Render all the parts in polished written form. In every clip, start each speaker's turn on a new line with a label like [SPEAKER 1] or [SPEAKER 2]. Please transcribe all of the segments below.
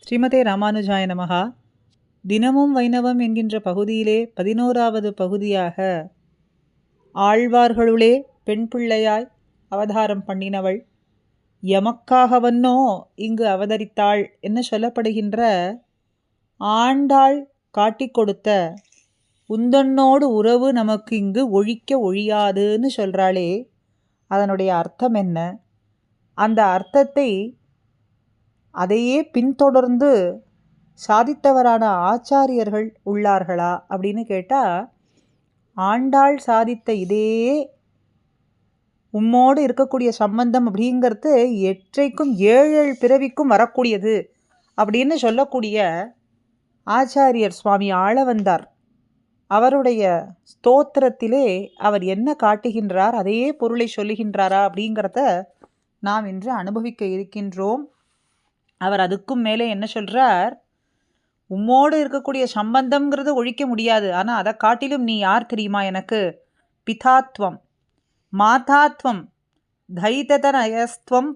[SPEAKER 1] ஸ்ரீமதே ராமானுஜாய நமஹா. தினமும் வைணவம் என்கின்ற பகுதியிலே 11வது பகுதியாக ஆழ்வார்களுளே பெண் பிள்ளையாய் அவதாரம் பண்ணினவள் எமக்காகவன்னோ இங்கு அவதரித்தாள் என்ன சொல்லப்படுகின்ற ஆண்டாள் காட்டிக் கொடுத்த உந்தன்னோடு உறவு நமக்கு இங்கு ஒழிக்க ஒழியாதுன்னு சொல்கிறாளே, அதனுடைய அர்த்தம் என்ன? அந்த அர்த்தத்தை அதையே பின்தொடர்ந்து சாதித்தவரான ஆச்சாரியர்கள் உள்ளார்களா அப்படின்னு கேட்டால், ஆண்டாள் சாதித்த இதே உம்மோடு இருக்கக்கூடிய சம்பந்தம் அப்படிங்கிறது எற்றைக்கும் 7 பிறவிக்கும் வரக்கூடியது அப்படின்னு சொல்லக்கூடிய ஆச்சாரியர் சுவாமி ஆளவந்தார் அவருடைய ஸ்தோத்திரத்திலே அவர் என்ன காட்டுகின்றார், அதையே பொருளை சொல்லுகின்றாரா அப்படிங்கிறத நாம் இன்று அனுபவிக்க இருக்கின்றோம். அவர் அதுக்கும் மேலே என்ன சொல்கிறார், உம்மோடு இருக்கக்கூடிய சம்பந்தம்ங்கிறது ஒழிக்க முடியாது, ஆனால் அதை காட்டிலும் நீ யார் தெரியுமா எனக்கு? பிதாத்வம், மாதாத்வம், தைததனயஸ்துவம்,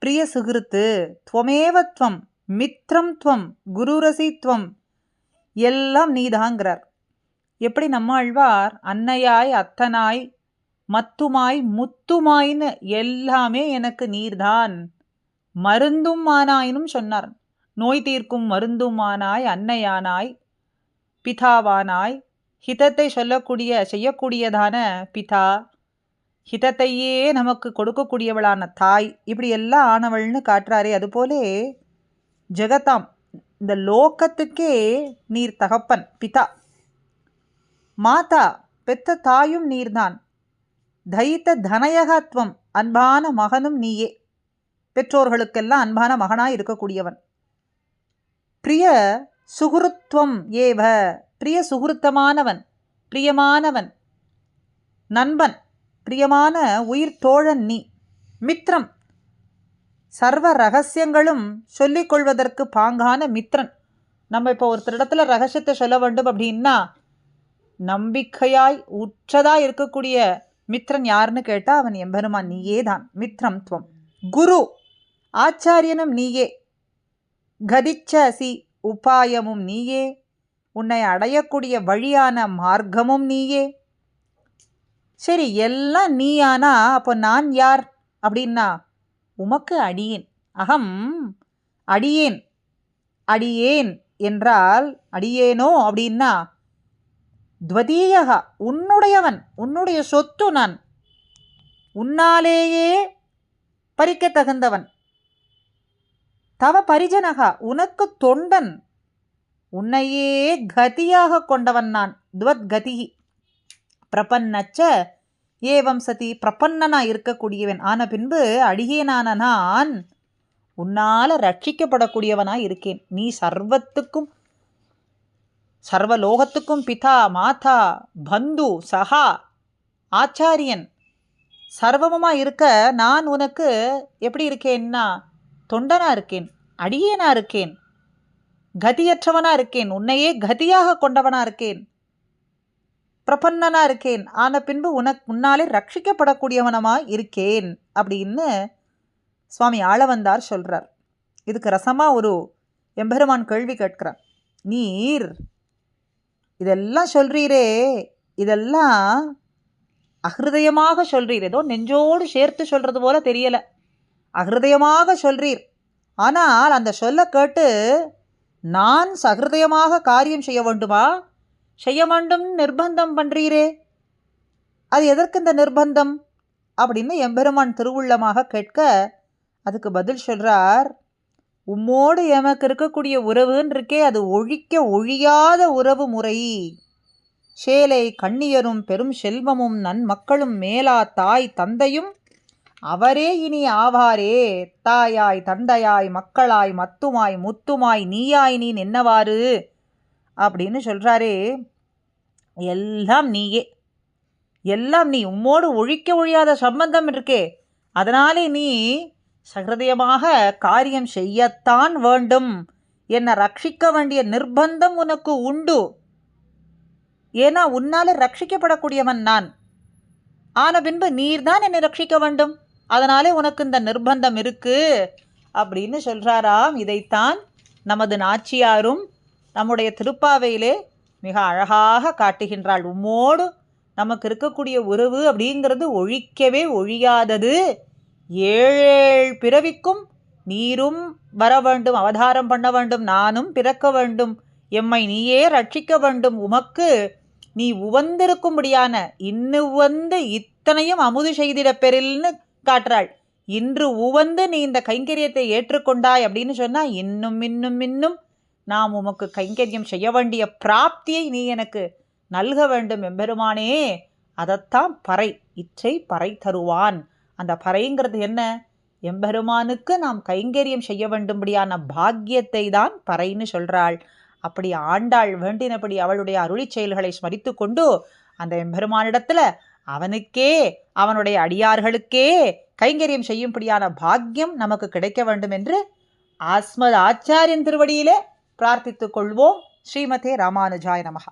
[SPEAKER 1] பிரிய சுகிருத்து, துவமேவத்வம், மித்ரம் துவம், குருரசித்வம், எல்லாம் நீதாங்கிறார். எப்படி நம்மாழ்வார் அன்னையாய் அத்தனாய் மத்துமாய் முத்துமாயின்னு எல்லாமே எனக்கு நீர்தான், மருந்தும் ஆனாயினும் சொன்னார். நோய் தீர்க்கும் மருந்துமானாய், அன்னையானாய், பிதாவானாய், ஹிதத்தை செய்யக்கூடியதான பிதா, ஹிதத்தையே நமக்கு கொடுக்கக்கூடியவளான தாய், இப்படி எல்லாம் ஆனவள்னு காட்டுறாரே. அதுபோலே ஜெகதாம், இந்த லோகத்துக்கே நீர் தகப்பன் பிதா. மாதா, பெத்த தாயும் நீர்தான். தைத்த தனயகத்துவம், அன்பான மகனும் நீயே, பெற்றோர்களுக்கெல்லாம் அன்பான மகனாய் இருக்கக்கூடியவன். பிரிய சுகுருத்துவம் ஏவ, பிரிய சுகுருத்தமானவன், பிரியமானவன், நண்பன், பிரியமான உயிர் தோழன் நீ. மித்ரம், சர்வ ரகசியங்களும் சொல்லிக்கொள்வதற்கு பாங்கான மித்ரன். நம்ம இப்போ ஒருத்தரிடத்துல ரகசியத்தை சொல்ல வேண்டும் அப்படின்னா நம்பிக்கையாய் உற்றதாய் இருக்கக்கூடிய மித்ரன் யாருன்னு கேட்டால் அவன் எம்பெருமான் நீயே தான். மித்ரம் துவம். குரு, ஆச்சாரியனும் நீயே. கதிச்சசி, உபாயமும் நீயே, உன்னை அடையக்கூடிய வழியான மார்க்கமும் நீயே. சரி, எல்லாம் நீயானா அப்போ நான் யார் அப்படின்னா உமக்கு அடியேன். அகம் அடியேன். அடியேன் என்றால் அடியேனோ அப்படின்னா துவதீயகா, உன்னுடையவன், உன்னுடைய சொத்து நான், உன்னாலேயே பறிக்க தகுந்தவன். தவ பரிஜனகா, உனக்கு தொண்டன், உன்னையே கதியாக கொண்டவன் நான். துவத்கதி பிரபன்னச்ச ஏவம் சதி, பிரபன்னனா இருக்கக்கூடியவன் ஆன பின்பு அடியேனான நான் உன்னால் ரட்சிக்கப்படக்கூடியவனாய் இருக்கேன். நீ சர்வத்துக்கும் சர்வலோகத்துக்கும் பிதா, மாதா, பந்து, சகா, ஆச்சாரியன், சர்வமுமாக இருக்க நான் உனக்கு எப்படி இருக்கேன்னா தொண்டனாக இருக்கேன், அடியேனாக இருக்கேன், கதியற்றவனாக இருக்கேன், உன்னையே கதியாக கொண்டவனாக இருக்கேன், பிரபன்னனாக இருக்கேன். ஆன பின்பு உன்னாலே ரட்சிக்கப்படக்கூடியவனமாக இருக்கேன் அப்படின்னு சுவாமி ஆளவந்தார் சொல்கிறார். இதுக்கு ரசமாக ஒரு எம்பெருமான் கேள்வி கேட்கிறான். நீர் இதெல்லாம் சொல்கிறீரே, இதெல்லாம் அஹிருதயமாக சொல்கிறீர், ஏதோ நெஞ்சோடு சேர்த்து சொல்கிறது போல தெரியலை, அஹிருதயமாக சொல்கிறீர். ஆனால் அந்த சொல்ல கேட்டு நான் சஹிருதயமாக காரியம் செய்ய வேண்டுமா? செய்ய வேண்டும் நிர்பந்தம் பண்ணுறீரே, அது எதற்கு இந்த நிர்பந்தம் அப்படின்னு எம்பெருமான் திருவுள்ளமாக கேட்க அதுக்கு பதில் சொல்கிறார். உம்மோடு எமக்கு இருக்கக்கூடிய உறவுன்னு இருக்கே, அது ஒழிக்க ஒழியாத உறவு முறை. சேலை கண்ணியரும் பெரும் செல்வமும் நன்மக்களும் மேலா தாய் தந்தையும் அவரே இனி ஆவாரே. தாயாய் தந்தையாய் மக்களாய் மத்துமாய் முத்துமாய் நீயாய் நீ என்னவாறு அப்படின்னு சொல்கிறாரே. எல்லாம் நீயே, எல்லாம் நீ. உம்மோடு ஒழிக்க ஒழியாத சம்பந்தம் இருக்கே, அதனாலே நீ சகிருதயமாக காரியம் செய்யத்தான் வேண்டும். என்னை ரட்சிக்க வேண்டிய நிர்பந்தம் உனக்கு உண்டு. ஏன்னா உன்னால ரட்சிக்கப்படக்கூடியவன் நான். ஆன பின்பு நீர்தான் என்னை ரட்சிக்க வேண்டும், அதனாலே உனக்கு இந்த நிர்பந்தம் இருக்கு அப்படின்னு சொல்கிறாராம். இதைத்தான் நமது நாச்சியாரும் நம்முடைய திருப்பாவையிலே மிக அழகாக காட்டுகின்றாள். உம்மோடு நமக்கு இருக்கக்கூடிய உறவு அப்படிங்கிறது ஒழிக்கவே ஒழியாதது. 7 பிறவிக்கும் நீரும் வர வேண்டும், அவதாரம் பண்ண வேண்டும், நானும் பிறக்க வேண்டும், எம்மை நீயே ரட்சிக்க வேண்டும், உமக்கு நீ உவந்திருக்கும்படியான இன்னு உவந்து இத்தனையும் அமுது செய்திடப் பெறில்னு காட்டுறாள். இன்று உவந்து நீ இந்த கைங்கரியத்தை ஏற்றுக்கொண்டாய் அப்படின்னு சொன்னா இன்னும் இன்னும் இன்னும் நாம் உமக்கு கைங்கரியம் செய்ய வேண்டிய பிராப்தியை நீ எனக்கு நல்க வேண்டும் எம்பெருமானே. அதைத்தான் பறை, இற்றை பறை தருவான். அந்த பறைங்கிறது என்ன? எம்பெருமானுக்கு நாம் கைங்கரியம் செய்ய வேண்டும்படியான பாக்கியத்தை தான் பறைன்னு சொல்றாள். அப்படி ஆண்டாள் வேண்டினபடி அவளுடைய அருளி செயல்களை ஸ்மரித்து கொண்டு அந்த எம்பெருமானிடத்துல அவனுக்கே, அவனுடைய அடியார்களுக்கே கைங்கரியம் செய்யும்படியான பாக்கியம் நமக்கு கிடைக்க வேண்டும் என்று ஆஸ்மத் ஆச்சாரியன் திருவடியிலே பிரார்த்தித்துக் கொள்வோம். ஸ்ரீமதே ராமானுஜாய நமஹ.